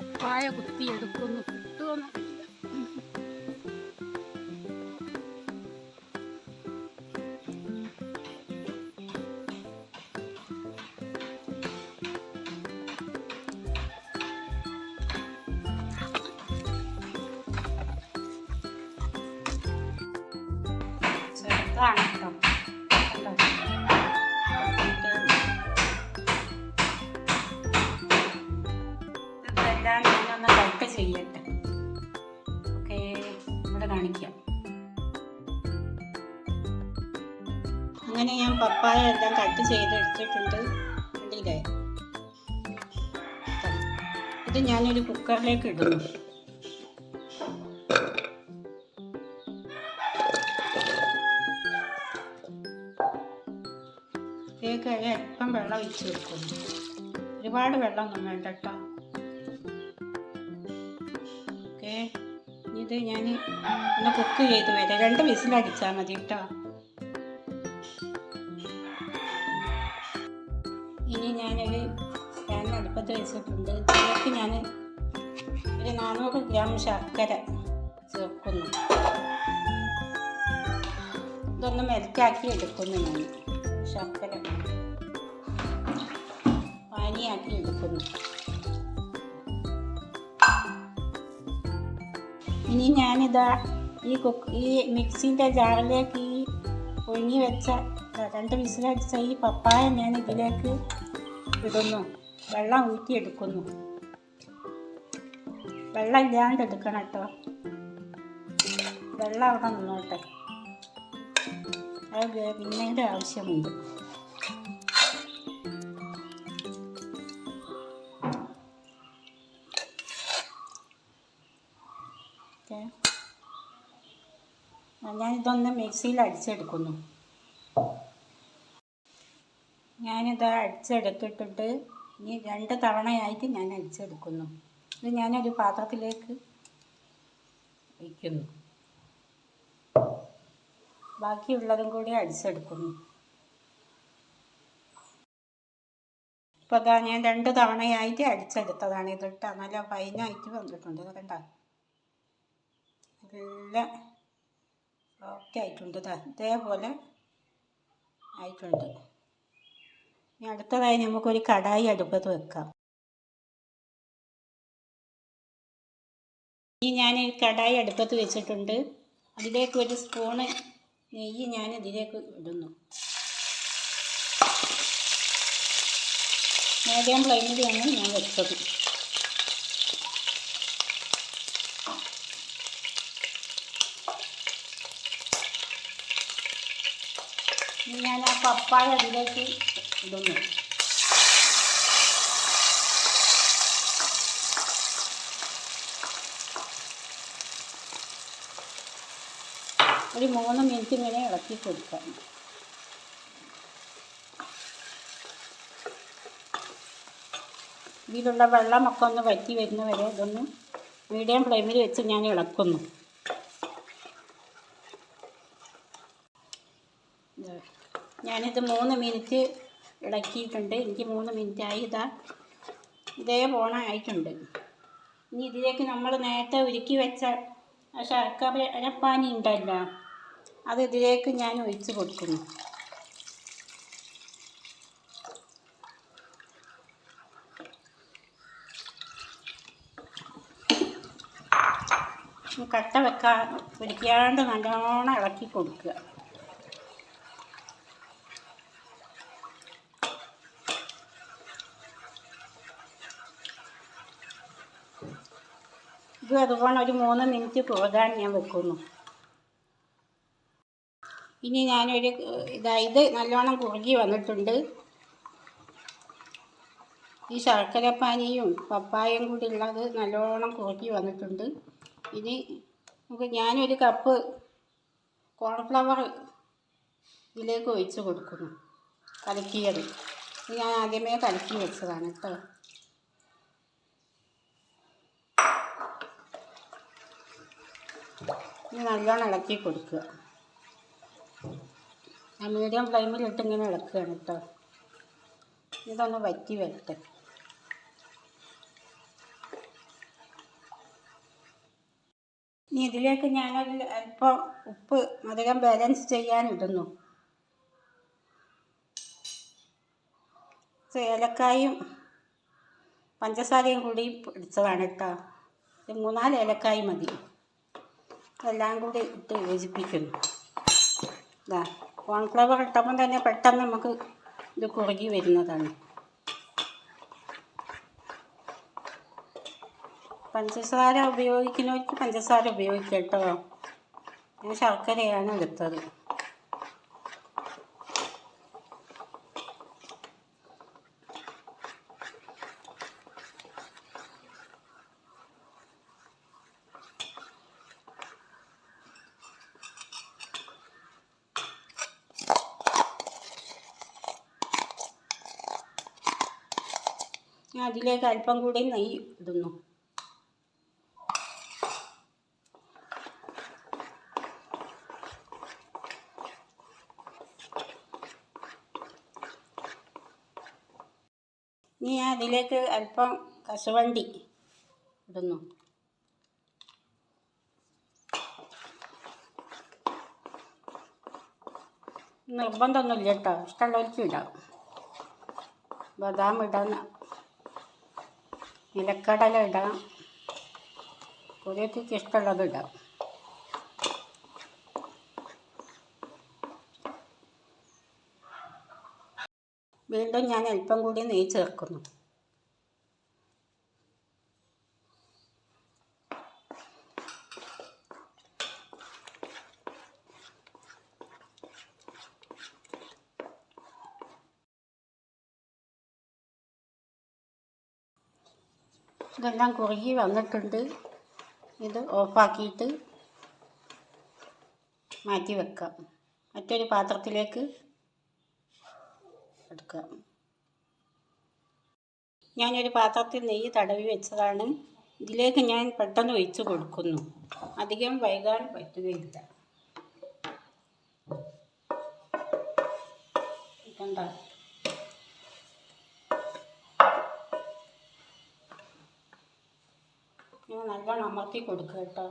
പപ്പായ കുത്തിയെടുക്കുന്നു, കിട്ടുമെന്ന് ചെറുതാണ് കേട്ടോ. ഇതെല്ലാം ഞാനൊന്ന് കട്ട് ചെയ്യട്ടെ. ഓക്കെ, ഇവിടെ കാണിക്കാം. അങ്ങനെ ഞാൻ പപ്പായ എല്ലാം കട്ട് ചെയ്തെടുത്തിട്ടുണ്ട്. കണ്ടില്ലേ? ഇത് ഞാനൊരു കുക്കറിലേക്ക് ഇടുന്നു. ഇതിലേക്ക് അല്പം വെള്ളം ഒഴിച്ച് വെക്കുന്നു. ഒരുപാട് വെള്ളമൊന്നും വേണ്ട കേട്ടോ. ഓക്കെ, ഇത് ഞാൻ ഒന്ന് കുക്ക് ചെയ്ത് വരാം. 2 വിസിലടിച്ചാൽ മതി കേട്ടോ. ഇനി ഞാനൊരു പാൻ അടുപ്പത്ത് വെച്ചിട്ടുണ്ട്. ഇതിലേക്ക് ഞാൻ ഒരു 400 ഗ്രാം ശർക്കര ചേർക്കുന്നു. ഇതൊന്ന് മെൽറ്റാക്കി എടുക്കുന്നു. ഞാൻ ശർക്കര പാനിയാക്കി എടുക്കുന്നു. ഇനി ഞാനിതാ ഈ മിക്സിൻ്റെ ജാറിലേക്ക് ഈ പുഴുങ്ങി വെച്ച 2 വിസിലടിച്ച ഈ പപ്പായ ഞാൻ ഇതിലേക്ക് ഇടുന്നു. വെള്ളം ഊറ്റിയെടുക്കുന്നു. വെള്ളം ഇല്ലാണ്ട് എടുക്കണം കേട്ടോ. വെള്ളം അവിടെ നിന്നോട്ടെ. അത് പിന്നീട് ആവശ്യമുണ്ട്. ഞാനിതൊന്ന് മിക്സിയിൽ അടിച്ചെടുക്കുന്നു. ഞാനിത് അടിച്ചെടുത്തിട്ടിട്ട് ഇനി 2 തവണയായിട്ട് ഞാൻ അടിച്ചെടുക്കുന്നു. ഇത് ഞാനൊരു പാത്രത്തിലേക്ക് വയ്ക്കുന്നു. ബാക്കിയുള്ളതും കൂടി അടിച്ചെടുക്കുന്നു. ഇപ്പോൾ അതാ ഞാൻ 2 തവണയായിട്ട് അടിച്ചെടുത്തതാണ്. ഇതിട്ട് നല്ല ഫൈനായിട്ട് വന്നിട്ടുണ്ട്. ഇത് കണ്ട, നല്ല സോഫ്റ്റ് ആയിട്ടുണ്ട്. ഇതേപോലെ ആയിട്ടുണ്ട്. ഇനി അടുത്തതായി നമുക്കൊരു കടായി അടുപ്പത്ത് വെക്കാം. ഇനി ഞാൻ കടായി അടുപ്പത്ത് വെച്ചിട്ടുണ്ട്. അതിലേക്ക് ഒരു സ്പൂണ് നെയ്യ് ഞാൻ ഇതിലേക്ക് ഇടുന്നു. മീഡിയം ഫ്ലെയിമിലാണ് ഞാൻ വെച്ചത്. ഞാൻ ആ പപ്പായ അതിലേക്ക് ഇടുന്നു. ഒരു 3 മിനിറ്റ് ഇങ്ങനെ ഇളക്കി കൊടുക്കാം. ഇതിലുള്ള വെള്ളമൊക്കെ ഒന്ന് വറ്റി വരുന്നവരെ ഇതൊന്ന് മീഡിയം ഫ്ലെയിമിൽ വെച്ച് ഞാൻ ഇളക്കുന്നു. ഞാനിത് 3 മിനിറ്റ് ഇളക്കിയിട്ടുണ്ട്. എനിക്ക് 3 മിനിറ്റായി. ഇതേപോലെ ആയിട്ടുണ്ട്. ഇനി ഇതിലേക്ക് നമ്മൾ നേരത്തെ ഉരുക്കി വെച്ച ശർക്കരപ്പാനി ഉണ്ടല്ലോ, അത് ഇതിലേക്ക് ഞാൻ ഒഴിച്ച് കൊടുക്കുന്നു. കട്ട പിടിക്കാണ്ട് നല്ലോണം ഇളക്കി കൊടുക്കുക. ഇത് അതുപോലെ ഒരു 3 മിനിറ്റ് പോകാൻ ഞാൻ വെക്കുന്നു. ഇനി ഞാനൊരു ഇത് നല്ലോണം കുറുകി വന്നിട്ടുണ്ട്. ഈ ശർക്കരപ്പാനിയും പപ്പായയും കൂടി ഉള്ളത് നല്ലോണം കുറുകി വന്നിട്ടുണ്ട്. ഇനി ഞാനൊരു കപ്പ് കോൺഫ്ലവർ ഇതിലേക്ക് ഒഴിച്ച് കൊടുക്കുന്നു. കലക്കിയത് ഞാൻ ആദ്യമേ കലക്കി വെച്ചതാണ് കേട്ടോ. ഇനി നല്ലോണം ഇളക്കി കൊടുക്കുക. ഞാൻ മീഡിയം ഫ്ലെയിമിലിട്ട് ഇങ്ങനെ ഇളക്കുകയാണ് കേട്ടോ. ഇതൊന്ന് വറ്റി വരട്ടെ. ഇതിലേക്ക് ഞാനൊരു അല്പം ഉപ്പ് മധുരം ബാലൻസ് ചെയ്യാനിടുന്നു. ഏലക്കായും പഞ്ചസാരയും കൂടി ഇടിച്ചതാണ് കേട്ടോ. 3-4 ഏലക്കായ് മതി. എല്ലാം കൂടി ഇട്ട് യോജിപ്പിക്കുന്നു. ഇതാ കോൺഫ്ലവർ ഇട്ടപ്പം തന്നെ പെട്ടെന്ന് നമുക്ക് ഇത് കുറുകി വരുന്നതാണ്. പഞ്ചസാര ഉപയോഗിക്കുന്നവർക്ക് പഞ്ചസാര ഉപയോഗിക്കാം കേട്ടോ. ഞാൻ ശർക്കരയാണ് എടുത്തത്. ഞാൻ അതിലേക്ക് അല്പം കൂടി നെയ്യ് ഇടുന്നു. ഇനി ഞാൻ അതിലേക്ക് അല്പം കശുവണ്ടി ഇടുന്നു. നിർബന്ധമൊന്നുമില്ല കേട്ടോ, ഇഷ്ടമുള്ളവർക്ക് ഇടാം. ബദാം ഇടാം, നിലക്കടല ഇടാം, ഓരോരുത്തർക്ക് ഇഷ്ടമുള്ളത് ഇടാം. വീണ്ടും ഞാൻ അല്പം കൂടി നെയ്യ് ചേർക്കുന്നു. ഇതെല്ലാം കുറുകി വന്നിട്ടുണ്ട്. ഇത് ഓഫാക്കിയിട്ട് മാറ്റി വെക്കാം. മറ്റൊരു പാത്രത്തിലേക്ക് എടുക്കാം. ഞാനൊരു പാത്രത്തിൽ നെയ്യ് തടവി വെച്ചതാണ്. ഇതിലേക്ക് ഞാൻ പെട്ടെന്ന് ഒഴിച്ച് കൊടുക്കുന്നു. അധികം വൈകാൻ പറ്റുകയില്ല. കണ്ടോ? ഞാൻ നല്ലോണം അമർത്തി കൊടുക്കുക കേട്ടോ.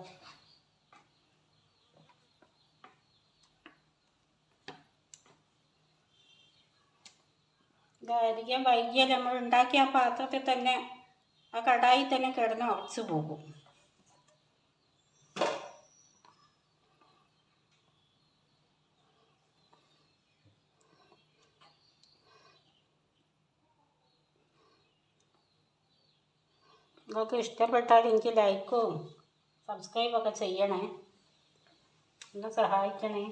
ഇതധികം വൈകിയാൽ നമ്മൾ ഉണ്ടാക്കിയ ആ പാത്രത്തിൽ തന്നെ, ആ കടായി തന്നെ കിടന്ന് ഉറച്ചു പോകും. നിങ്ങൾക്ക് ഇഷ്ടപ്പെട്ടാൽ എനിക്ക് ലൈക്കും സബ്സ്ക്രൈബൊക്കെ ചെയ്യണേ, എന്നെ സഹായിക്കണേ.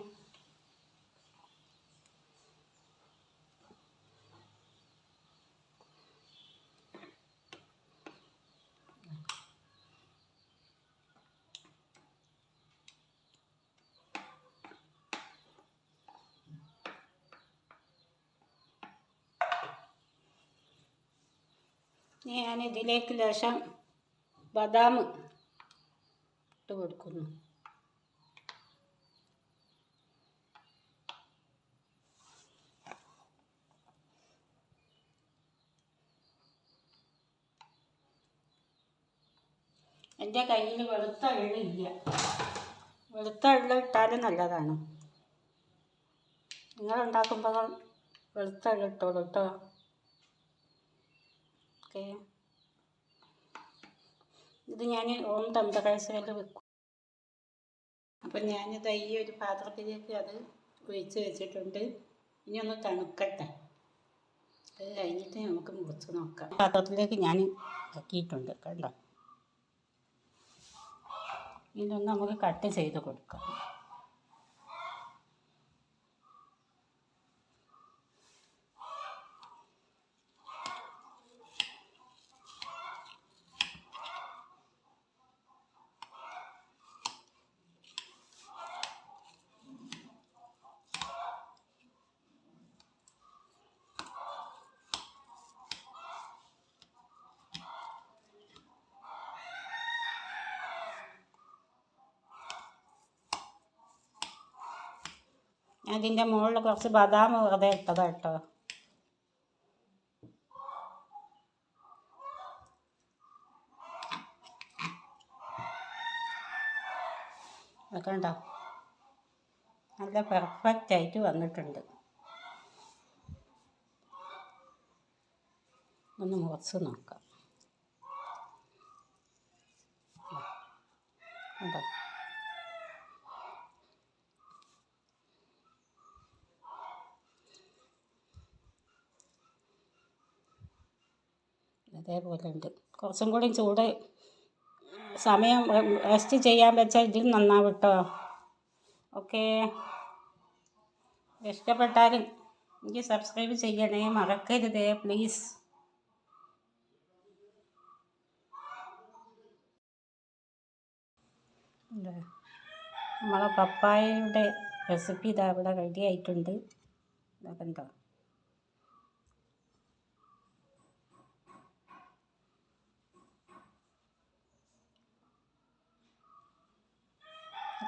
ഞാൻ ഇതിലേക്ക് ലേശം ബദാം ഇട്ട് കൊടുക്കുന്നു. എൻ്റെ കയ്യിൽ വെളുത്ത എള്ളില്ല. വെളുത്ത എള്ള് ഇട്ടാലും നല്ലതാണ്. നിങ്ങളുണ്ടാക്കുമ്പോൾ വെളുത്ത എള്ള് ഇട്ടോളൂ കേട്ടോ. ഓക്കെ, ഇത് ഞാൻ ഓം ടെമ്പറേച്ചറിൽ വെക്കും. അപ്പം ഞാനിത് ഈ ഒരു പാത്രത്തിലേക്ക് അത് ഒഴിച്ച് വെച്ചിട്ടുണ്ട്. ഇനി ഒന്ന് തണുക്കട്ടെ. അത് കഴിഞ്ഞിട്ട് നമുക്ക് മുറിച്ച് നോക്കാം. പാത്രത്തിലേക്ക് ഞാൻ ആക്കിയിട്ടുണ്ട് കണ്ടോ. ഇതൊന്ന് നമുക്ക് കട്ട് ചെയ്ത് കൊടുക്കാം. അതിൻ്റെ മുകളിൽ കുറച്ച് ബദാം വെറുതെ ഇട്ടതാണ് കേട്ടോ. അതൊക്കെ ഉണ്ടോ, നല്ല പെർഫെക്റ്റ് ആയിട്ട് വന്നിട്ടുണ്ട്. ഒന്ന് മുറിച്ച് നോക്കാം. ഉണ്ടോ, അതേപോലെ ഉണ്ട്. കുറച്ചും കൂടി ചൂട് സമയം റെസ്റ്റ് ചെയ്യാൻ വെച്ചാൽ ഇതിൽ നന്നാവും കേട്ടോ. ഓക്കേ, ഇഷ്ടപ്പെട്ടാൽ എനിക്ക് സബ്സ്ക്രൈബ് ചെയ്യണേ, മറക്കരുതേ പ്ലീസ്. നമ്മളെ പപ്പായയുടെ റെസിപ്പി ഇതാ ഇവിടെ റെഡി ആയിട്ടുണ്ട്. ഇതൊക്കെ ഉണ്ടോ,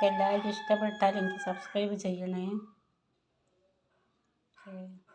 എല്ലാവർക്കും ഇഷ്ടപ്പെട്ടാൽ എനിക്ക് സബ്സ്ക്രൈബ് ചെയ്യണേ. ഓക്കേ.